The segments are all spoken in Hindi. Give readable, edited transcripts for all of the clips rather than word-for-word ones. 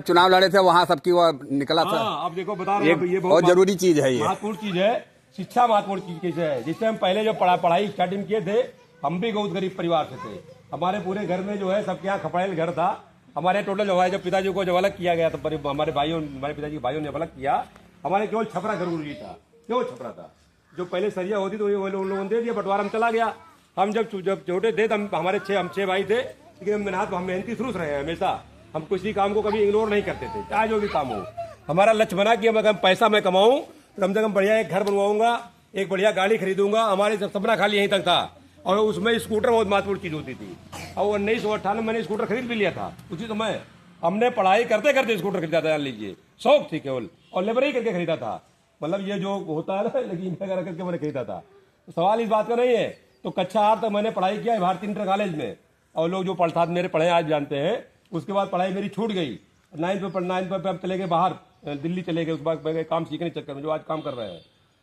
चुनाव लड़े थे वहाँ सबकी वो निकला था। अब देखो बता रहे हैं, ये बहुत जरूरी चीज है, ये महत्वपूर्ण चीज है। शिक्षा महत्वपूर्ण चीज कैसे है, जिससे हम पहले जो पढ़ाई स्टार्टिंग किए थे, हम भी बहुत गरीब परिवार से थे। हमारे पूरे घर में जो है सबके यहाँ खपड़ेल घर था। हमारे टोटल जो है जब पिताजी को जब अलग किया गया तो हमारे पिताजी के भाइयों ने अलग किया, हमारे केवल छपरा जरूरी था, केवल छपरा था। जो पहले सरिया होती तो उन लोगों ने दे दिया, बंटवारा में चला गया। हम जब छोटे थे तो हम छह भाई थे, लेकिन हम मेहनती शुरू रहे हैं हमेशा। हम किसी काम को कभी इग्नोर नहीं करते थे, चाहे जो भी काम हो। हमारा लक्ष्य बना कि अगर पैसा मैं कमाऊं तो कम से कम बढ़िया एक घर बनवाऊंगा, एक बढ़िया गाड़ी खरीदूंगा। हमारे सपना खाली यहीं तक था। और उसमें स्कूटर बहुत महत्वपूर्ण चीज होती थी। और 1998 में मैंने स्कूटर खरीद भी लिया था। उसी समय हमने पढ़ाई करते करते स्कूटर खरीदा था, जान लीजिए, शौक थी केवल, और लेबर ही करके खरीदा था। मतलब ये जो होता है ना, लेकिन करके मैंने खरीदा था। तो सवाल इस बात का नहीं है। तो कक्षा 8 तक मैंने पढ़ाई किया भारतीय इंटर कॉलेज में, और लोग जो पढ़ता मेरे पढ़े आज जानते हैं। उसके बाद पढ़ाई मेरी छूट गई। 9th पे हम चले गए बाहर, दिल्ली चले गए। उसके बाद काम सीखने के चक्कर में जो आज काम कर रहे हैं,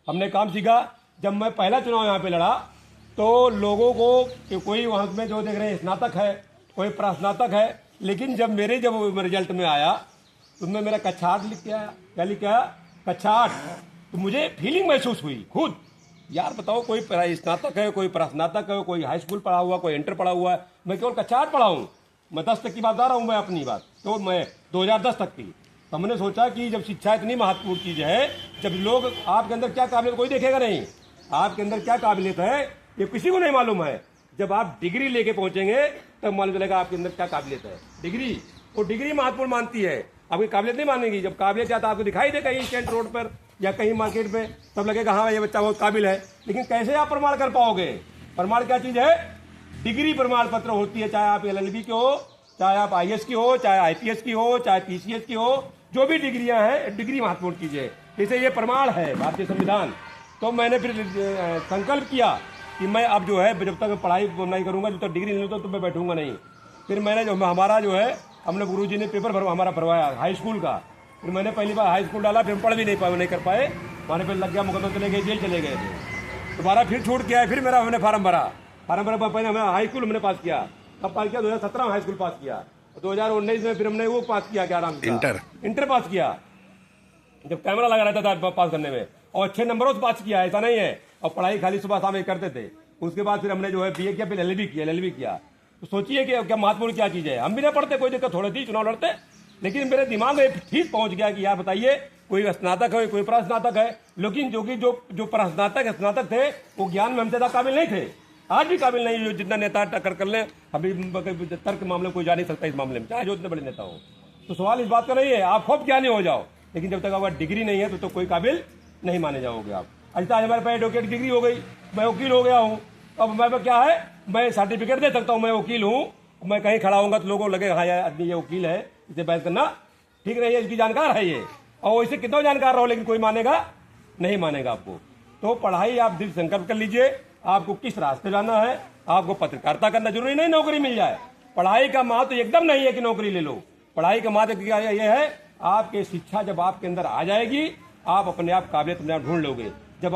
हमने काम सीखा। जब मैं पहला चुनाव यहाँ पे लड़ा तो लोगों को कोई वहाँ में जो देख रहे हैं स्नातक है, कोई प्रस्नातक है, लेकिन जब रिजल्ट में आया तो उसमें मेरा कक्षा 8 लिख के आया। क्या लिख के आया? कक्षा 8। तो मुझे फीलिंग महसूस हुई खुद, यार बताओ, कोई स्नातक है, कोई प्रस्नातक है, कोई हाई स्कूल पढ़ा हुआ, कोई इंटर पढ़ा हुआ है, मैं केवल कक्षा 8 पढ़ा हूँ। मैं 10 तक की बात बता रहा हूँ, मैं अपनी बात तो मैं 2010 तक की। तो हमने सोचा कि जब शिक्षा इतनी महत्वपूर्ण चीज है, जब लोग आपके अंदर क्या काबिलियत कोई देखेगा नहीं, आपके अंदर क्या काबिलियत है ये किसी को नहीं मालूम है। जब आप डिग्री लेके पहुंचेंगे तब मालूम चलेगा आपके अंदर क्या काबिलियत है। डिग्री, वो डिग्री महत्वपूर्ण मानती है, आपकी काबिलियत नहीं मानेगी। जब काबिलियत चाहता आपको दिखाई दे कहीं स्टैंड रोड पर या कहीं मार्केट में, तब लगेगा हाँ ये बच्चा बहुत काबिल है। लेकिन कैसे आप प्रमाण कर पाओगे? प्रमाण क्या चीज है? डिग्री प्रमाण पत्र होती है। चाहे आप LLB के हो, चाहे आप IAS की हो, चाहे IPS की हो, चाहे PCS की हो, जो भी डिग्रियां हैं, डिग्री महत्वपूर्ण चीज है। जैसे ये प्रमाण है भारतीय संविधान। तो मैंने फिर संकल्प किया कि मैं अब जो है जब तक पढ़ाई नहीं करूंगा, जब तक डिग्री नहीं तो मैं बैठूंगा नहीं। फिर मैंने जो हमारा जो है हमने गुरुजी ने पेपर हमारा भरवाया हाई स्कूल का। फिर मैंने पहली बार हाई स्कूल डाला, फिर पढ़ भी नहीं कर पाए। हमारे पे लग गया मुकदमा, चले गए, जेल चले गए थे। दोबारा फिर छूट गया। फिर मेरा हमने फार्म भरा पहले हमें हाई स्कूल हमने पास किया। कब पास किया? 2017 में हाई स्कूल पास किया। 2019 में फिर हमने वो पास किया, क्या नाम था, इंटर पास किया। जब कैमरा लगा रहता था पास करने में, और अच्छे नंबरों से पास किया, ऐसा नहीं है। और पढ़ाई खाली सुबह शाम करते थे। उसके बाद फिर हमने जो है BA किया, फिर LLB किया। तो सोचिए कि क्या महत्वपूर्ण क्या चीज है। हम भी ना पढ़ते, कोई दिक्कत थोड़ी थी, चुनाव लड़ते, लेकिन मेरे दिमाग में ठीक पहुंच गया कि यार बताइए, कोई स्नातक है, कोई प्रस्नातक है, लेकिन जो प्रस्नातक स्नातक थे वो ज्ञान में हमसे ज्यादा काबिल नहीं थे। आज भी काबिल नहीं, जो जितना नेता टक्कर कर ले, अभी तर्क मामले में कोई जा नहीं सकता इस मामले में, चाहे जो इतने बड़े नेता हो। तो सवाल इस बात का नहीं है, आप खूब ज्ञानी हो जाओ, लेकिन जब तक आपका डिग्री नहीं है तो कोई काबिल नहीं माने जाओगे आप। अच्छा, हमारे पास एडवोकेट डिग्री हो गई, मैं वकील हो गया हूँ। अब मैं क्या है, मैं सर्टिफिकेट दे सकता हूँ, मैं वकील हूँ। मैं कहीं खड़ा होऊंगा तो लोगों को लगेगा हाँ यार आदमी ये वकील है, इसे बहस करना ठीक नहीं है, इसकी जानकार है ये। और इसे कितना जानकार रहो, लेकिन कोई मानेगा नहीं मानेगा आपको। तो पढ़ाई आप दिल संकल्प कर लीजिए, आपको किस रास्ते जाना है। आपको पत्रकारिता करना जरूरी नहीं नौकरी मिल जाए। पढ़ाई का महत्व एकदम नहीं है कि नौकरी ले लो। पढ़ाई का महत्व यह है, आपकी शिक्षा जब आपके अंदर आ जाएगी, आप अपने आप काबिलियत अपने आप ढूंढ लोगे। जब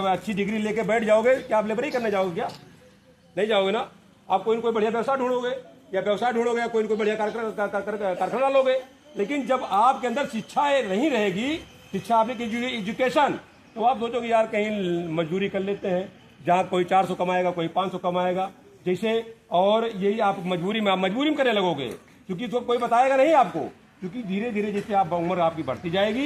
अच्छी डिग्री लेके बैठ जाओगे, क्या आप लेबर ही करने जाओगे? क्या नहीं जाओगे ना। आप कोई न कोई बढ़िया व्यवसाय ढूंढोगे, या कोई न कोई बढ़िया कारखाना डालोगे। लेकिन जब आपके अंदर शिक्षा नहीं रहेगी, शिक्षा आपकी एजुकेशन, तो आप सोचोगे यार कहीं मजदूरी कर लेते हैं, जहाँ कोई 400 कमाएगा, कोई 500 कमाएगा, जैसे। और यही आप मजबूरी में करने लगोगे, क्योंकि तो कोई बताएगा नहीं आपको। क्योंकि धीरे धीरे जैसे आप उम्र आपकी बढ़ती जाएगी,